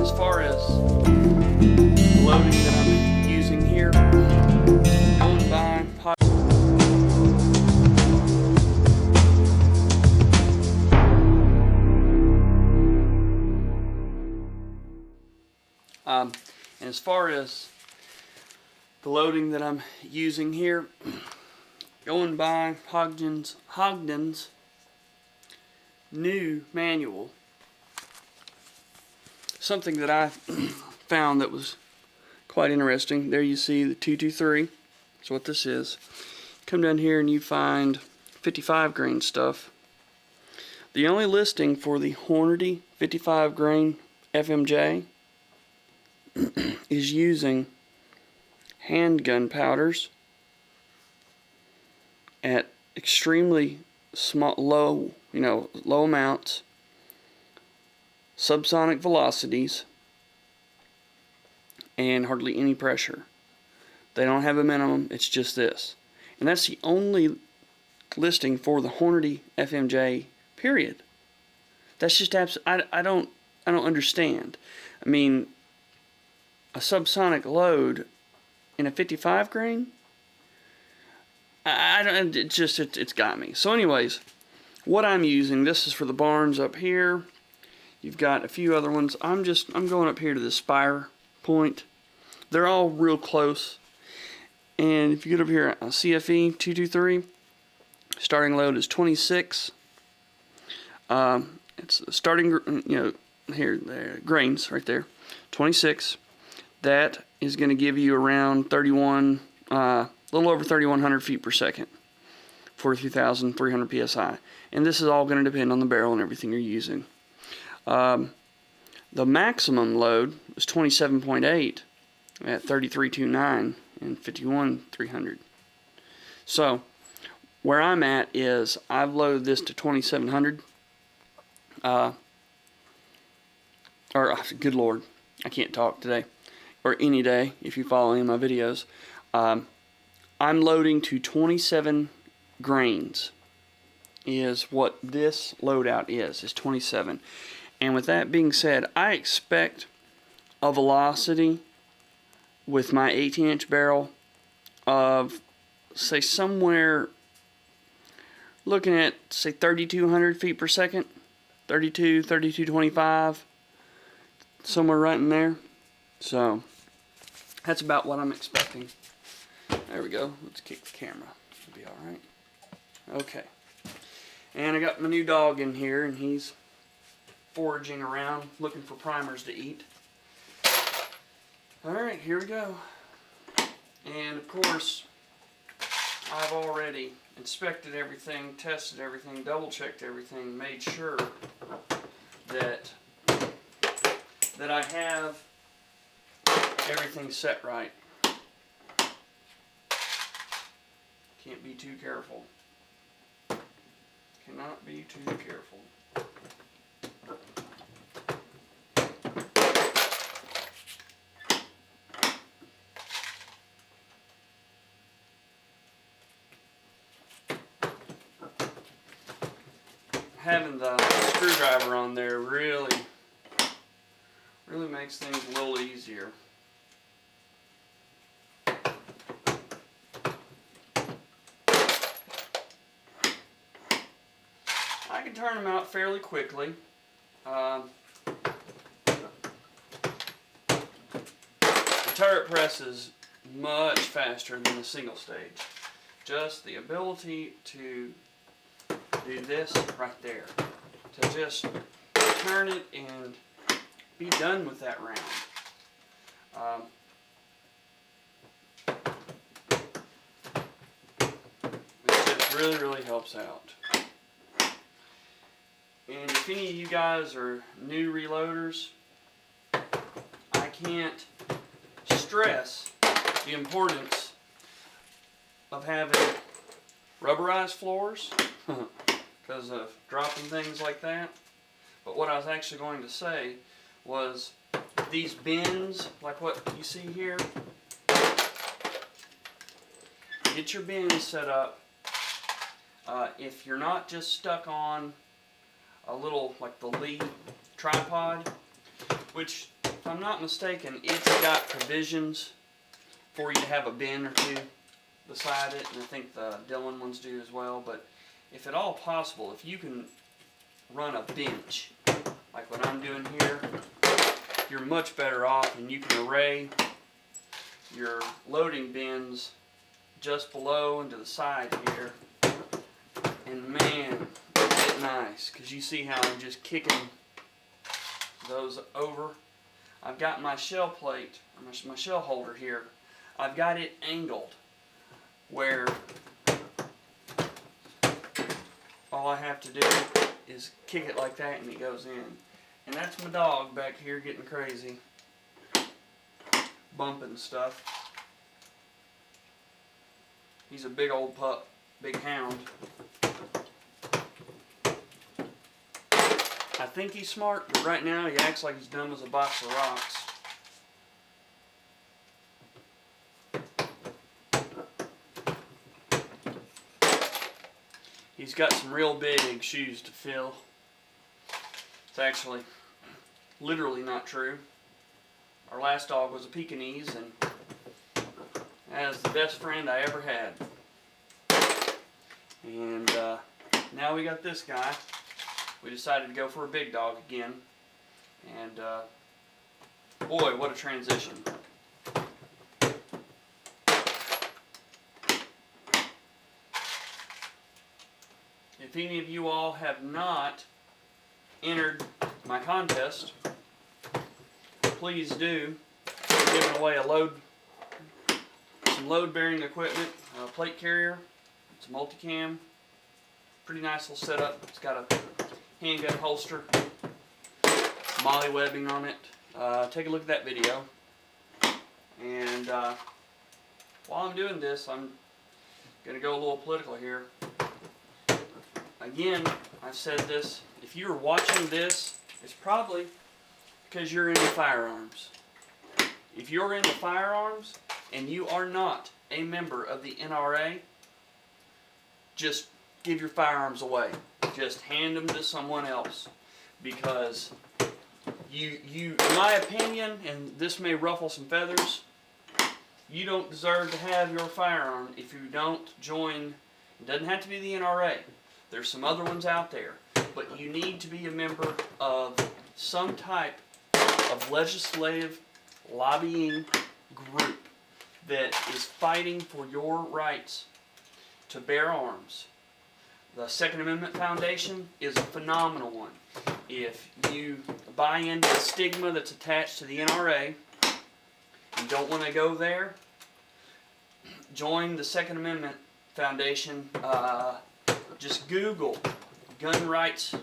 as far as the loading that I'm using here, going by and as far as the loading that I'm using here, going by Ogden's new manual. Something that I found that was quite interesting. There you see the 223. That's what this is. Come down here and you find 55 grain stuff. The only listing for the Hornady 55 grain FMJ is using handgun powders at extremely low amounts, subsonic velocities, and hardly any pressure. They don't have a minimum, it's just this. And that's the only listing for the Hornady FMJ, period. That's just I don't understand. I mean, a subsonic load in a 55 grain? It's got me. So anyways, what I'm using, this is for the barns up here. You've got a few other ones. I'm going up here to the spire point. They're all real close. And if you get up here, CFE223, starting load is 26. It's starting, here, there, grains right there, 26. That is going to give you around 31, a little over 3,100 feet per second, 43,300 psi. And this is all going to depend on the barrel and everything you're using. The maximum load is 27.8 at 33.29 and 51,300. So where I'm at is I've loaded this to 2,700. Good Lord, I can't talk today, or any day if you follow any of my videos. I'm loading to 27 grains is what this loadout is 27. And with that being said, I expect a velocity with my 18-inch barrel of, say, somewhere looking at, say, 3,200 feet per second, 32, 32.25, somewhere right in there. So that's about what I'm expecting. There we go. Let's kick the camera. It'll be all right. Okay. And I got my new dog in here, and he's foraging around looking for primers to eat. Alright, here we go. And of course, I've already inspected everything, tested everything, double checked everything, made sure that I have everything set right. Can't be too careful. Cannot be too careful. Having the screwdriver on there really makes things a little easier. I can turn them out fairly quickly. The turret press is much faster than the single stage. Just the ability to do this right there, to just turn it and be done with that round. It just really helps out. And if any of you guys are new reloaders, I can't stress the importance of having rubberized floors because of dropping things like that. But what I was actually going to say was these bins, like what you see here, get your bins set up. If you're not just stuck on a little, like the lead tripod, which if I'm not mistaken, it's got provisions for you to have a bin or two beside it, and I think the Dillon ones do as well. But if at all possible, if you can run a bench like what I'm doing here, you're much better off, and you can array your loading bins just below and to the side here. And man, it's get nice, because you see how I'm just kicking those over. I've got my shell plate, or my shell holder here, I've got it angled where all I have to do is kick it like that and it goes in. And that's my dog back here getting crazy, bumping stuff. He's a big old pup, big hound. I think he's smart, but right now he acts like he's dumb as a box of rocks. He's got some real big shoes to fill. It's actually literally not true. Our last dog was a Pekingese, and that is the best friend I ever had. And now we got this guy. We decided to go for a big dog again. And boy, what a transition. If any of you all have not entered my contest, please do. We're giving away some load-bearing equipment, a plate carrier, it's a multicam, pretty nice little setup. It's got a handgun holster, molly webbing on it. Take a look at that video. And while I'm doing this, I'm going to go a little political here. Again, I've said this, if you're watching this, it's probably because you're into firearms. If you're into firearms and you are not a member of the NRA, just give your firearms away. Just hand them to someone else. Because in my opinion, and this may ruffle some feathers, you don't deserve to have your firearm if you don't join. It doesn't have to be the NRA. There's some other ones out there, but you need to be a member of some type of legislative lobbying group that is fighting for your rights to bear arms. The Second Amendment Foundation is a phenomenal one. If you buy into the stigma that's attached to the NRA and don't want to go there, join the Second Amendment Foundation. Just Google gun rights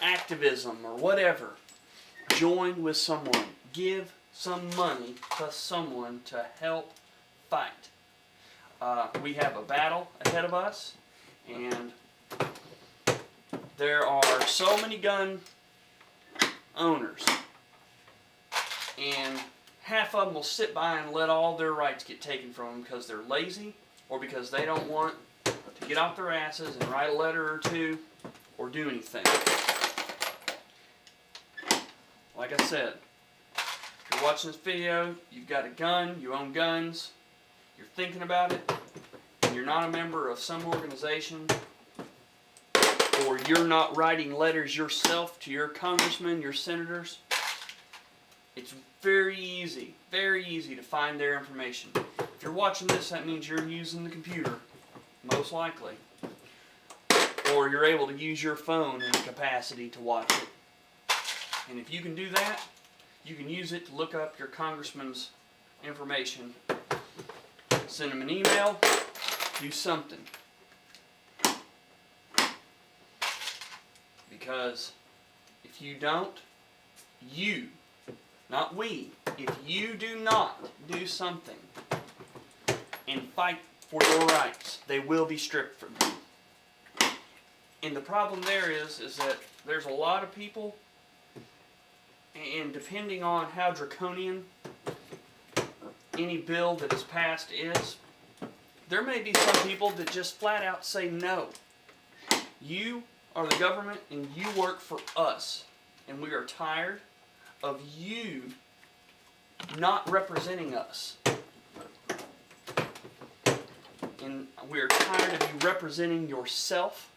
activism or whatever. Join with someone. Give some money to someone to help fight. We have a battle ahead of us, and there are so many gun owners, and half of them will sit by and let all their rights get taken from them because they're lazy or because they don't want to get off their asses and write a letter or two or do anything. Like I said, if you're watching this video, you've got a gun, you own guns, you're thinking about it, and you're not a member of some organization, or you're not writing letters yourself to your congressmen, your senators, it's very easy to find their information. If you're watching this, that means you're using the computer, most likely. Or you're able to use your phone in the capacity to watch it. And if you can do that, you can use it to look up your congressman's information. Send them an email, do something. Because if you don't, not we, if you do not do something and fight for your rights, they will be stripped from you. And the problem there is that there's a lot of people, and depending on how draconian any bill that is passed is, there may be some people that just flat out say no. You are the government and you work for us, and we are tired of you not representing us. And we're tired of you representing yourself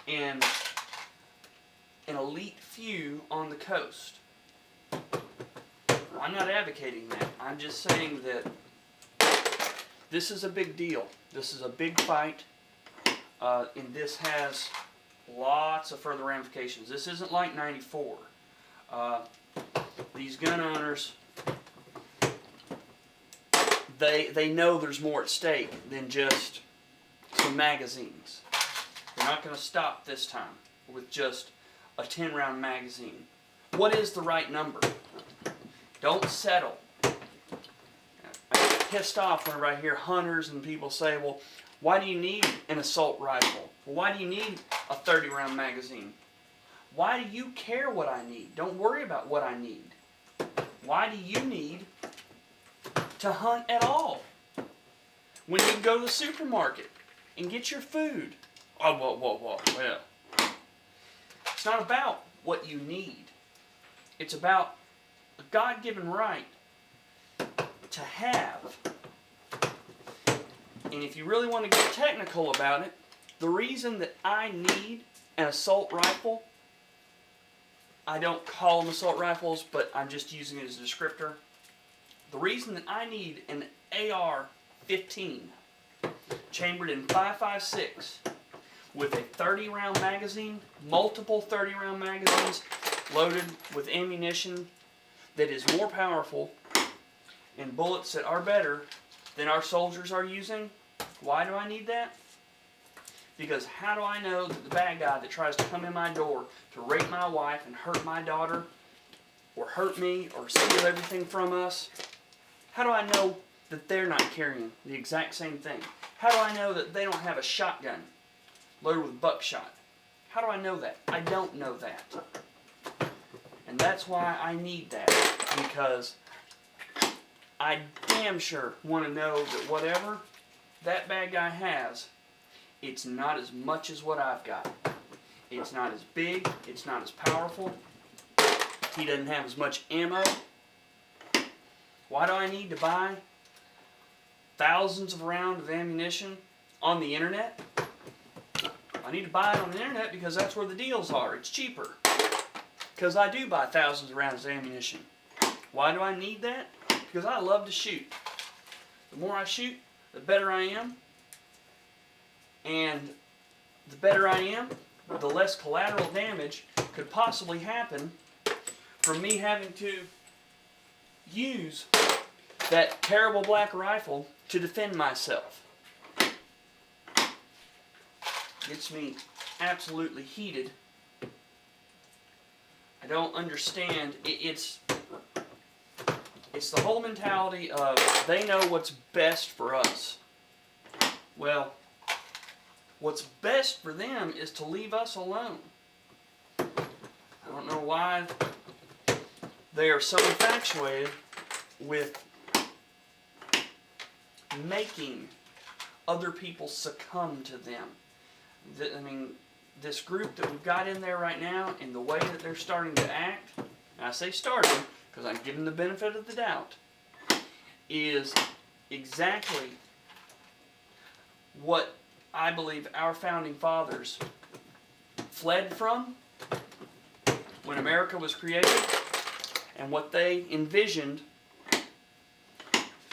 and an elite few on the coast. I'm not advocating that. I'm just saying that this is a big deal. This is a big fight, and this has lots of further ramifications. This isn't like '94. These gun owners, they know there's more at stake than just some magazines. They're not going to stop this time with just a 10-round magazine. What is the right number? Don't settle. I get pissed off whenever I hear hunters and people say, well, why do you need an assault rifle? Well, why do you need a 30-round magazine? Why do you care what I need? Don't worry about what I need. Why do you need to hunt at all when you can go to the supermarket and get your food? Oh, whoa. Well, it's not about what you need. It's about a God-given right to have. And if you really want to get technical about it, the reason that I need an assault rifle, I don't call them assault rifles, but I'm just using it as a descriptor. The reason that I need an AR-15 chambered in 5.56 with a 30-round magazine, multiple 30-round magazines loaded with ammunition that is more powerful and bullets that are better than our soldiers are using. Why do I need that? Because how do I know that the bad guy that tries to come in my door to rape my wife and hurt my daughter, or hurt me, or steal everything from us, how do I know that they're not carrying the exact same thing? How do I know that they don't have a shotgun loaded with buckshot? How do I know that? I don't know that. And that's why I need that, because I damn sure want to know that whatever that bad guy has, it's not as much as what I've got. It's not as big, it's not as powerful, he doesn't have as much ammo. Why do I need to buy thousands of rounds of ammunition on the internet? I need to buy it on the internet because that's where the deals are. It's cheaper. Because I do buy thousands of rounds of ammunition. Why do I need that? Because I love to shoot. The more I shoot, the better I am. And the better I am, the less collateral damage could possibly happen from me having to use that terrible black rifle to defend myself. Gets me absolutely heated. I don't understand. It's the whole mentality of they know what's best for us. Well, what's best for them is to leave us alone. I don't know why they are so infatuated with making other people succumb to them. I mean, this group that we've got in there right now, and the way that they're starting to act, and I say starting because I'm giving the benefit of the doubt, is exactly what I believe our founding fathers fled from when America was created, and what they envisioned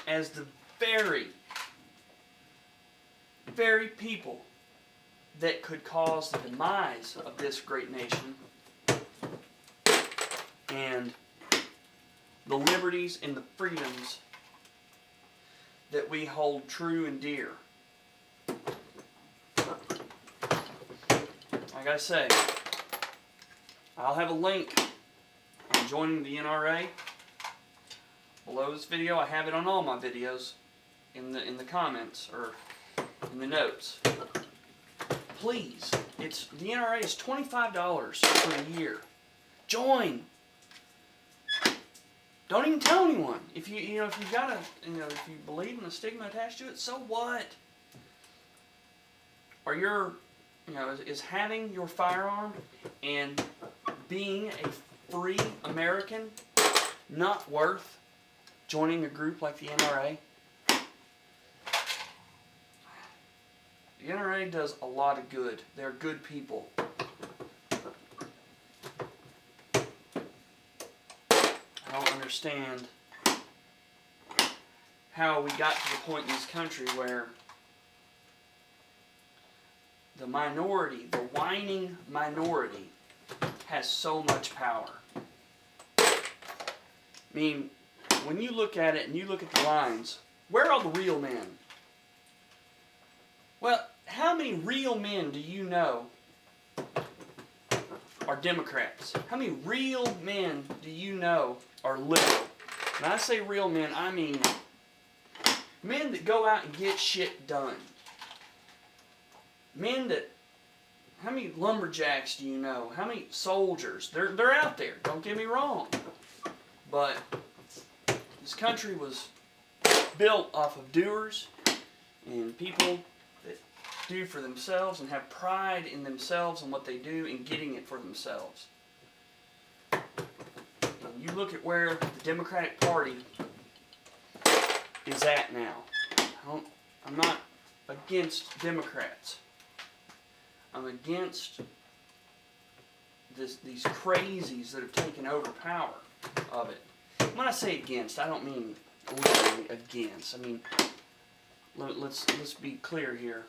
as the very people that could cause the demise of this great nation and the liberties and the freedoms that we hold true and dear. Like I say, I'll have a link on joining the NRA below this video. I have it on all my videos in the comments or in the notes. Please, the NRA is $25 for a year. Join. Don't even tell anyone. If if you've got if you believe in the stigma attached to it, so what? Or is having your firearm and being free American not worth joining a group like the NRA? The NRA does a lot of good. They're good people. I don't understand how we got to the point in this country where the minority, the whining minority, has so much power. I mean, when you look at it and you look at the lines, where are the real men? Well, how many real men do you know are Democrats? How many real men do you know are liberal? When I say real men, I mean men that go out and get shit done. Men that, how many lumberjacks do you know? How many soldiers? They're out there, don't get me wrong. But this country was built off of doers and people that do for themselves and have pride in themselves and what they do and getting it for themselves. And you look at where the Democratic Party is at now. I'm not against Democrats. I'm against these crazies that have taken over power of it. When I say against, I don't mean literally against. I mean, let's be clear here.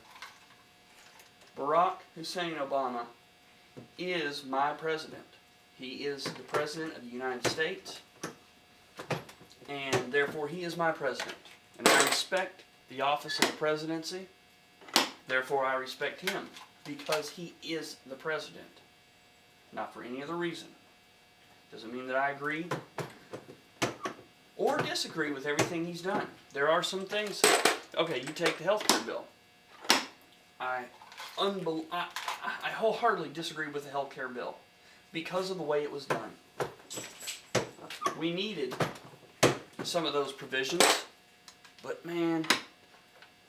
Barack Hussein Obama is my president. He is the president of the United States, and therefore he is my president. And I respect the office of the presidency, therefore I respect him, because he is the president. Not for any other reason. Doesn't mean that I agree or disagree with everything he's done. There are some things, okay, you take the health care bill. I wholeheartedly disagree with the health care bill because of the way it was done. We needed some of those provisions, but man,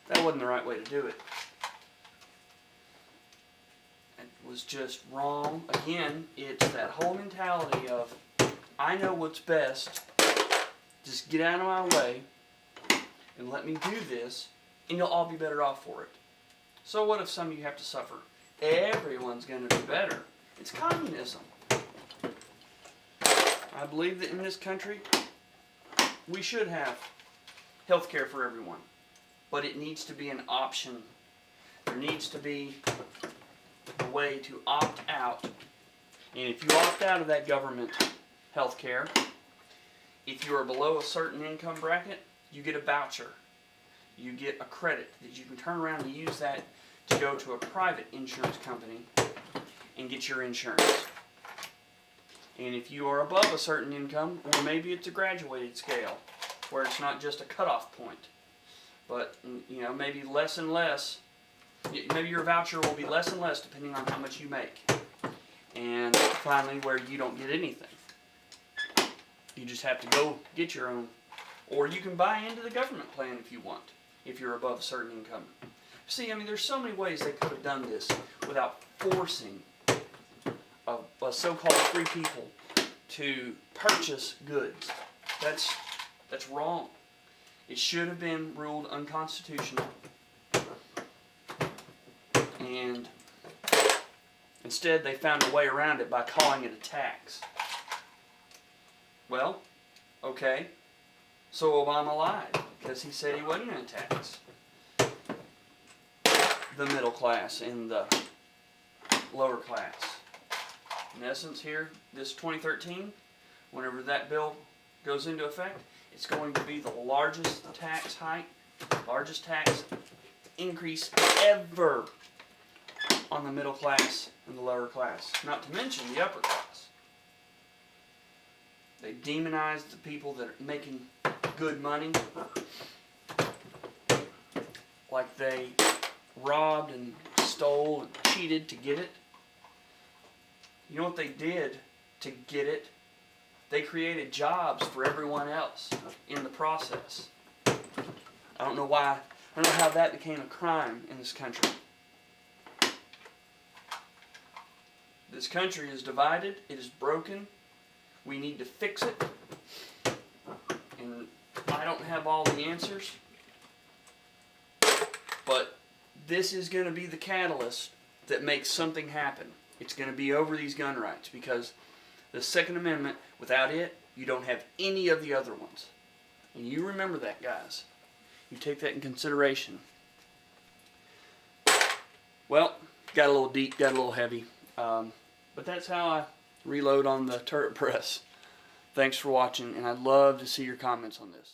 that wasn't the right way to do it. It was just wrong. Again, it's that whole mentality of, I know what's best, just get out of my way and let me do this, and you'll all be better off for it. So what if some of you have to suffer? Everyone's going to be better. It's communism. I believe that in this country, we should have health care for everyone, but it needs to be an option. There needs to be a way to opt out. And if you opt out of that government health care, if you are below a certain income bracket, you get a voucher. You get a credit that you can turn around and use that to go to a private insurance company and get your insurance. And if you are above a certain income, or maybe it's a graduated scale, where it's not just a cutoff point, but you know, maybe less and less, maybe your voucher will be less and less depending on how much you make. And finally, where you don't get anything. You just have to go get your own. Or you can buy into the government plan if you want, if you're above a certain income. See, I mean, there's so many ways they could have done this without forcing a so-called free people to purchase goods. That's wrong. It should have been ruled unconstitutional. And instead, they found a way around it by calling it a tax. Well, okay. So Obama lied because he said he wasn't going to tax the middle class and the lower class. In essence here, this 2013, whenever that bill goes into effect, it's going to be the largest tax hike, largest tax increase ever on the middle class and the lower class, not to mention the upper class. They demonize the people that are making good money, like they robbed and stole and cheated to get it. You know what they did to get it? They created jobs for everyone else in the process. I don't know why. I don't know how that became a crime in this country. This country is divided. It is broken. We need to fix it. And I don't have all the answers. But this is going to be the catalyst that makes something happen. It's going to be over these gun rights, because the Second Amendment, without it, you don't have any of the other ones. And you remember that, guys. You take that in consideration. Well, got a little deep, got a little heavy. But that's how I reload on the turret press. Thanks for watching, and I'd love to see your comments on this.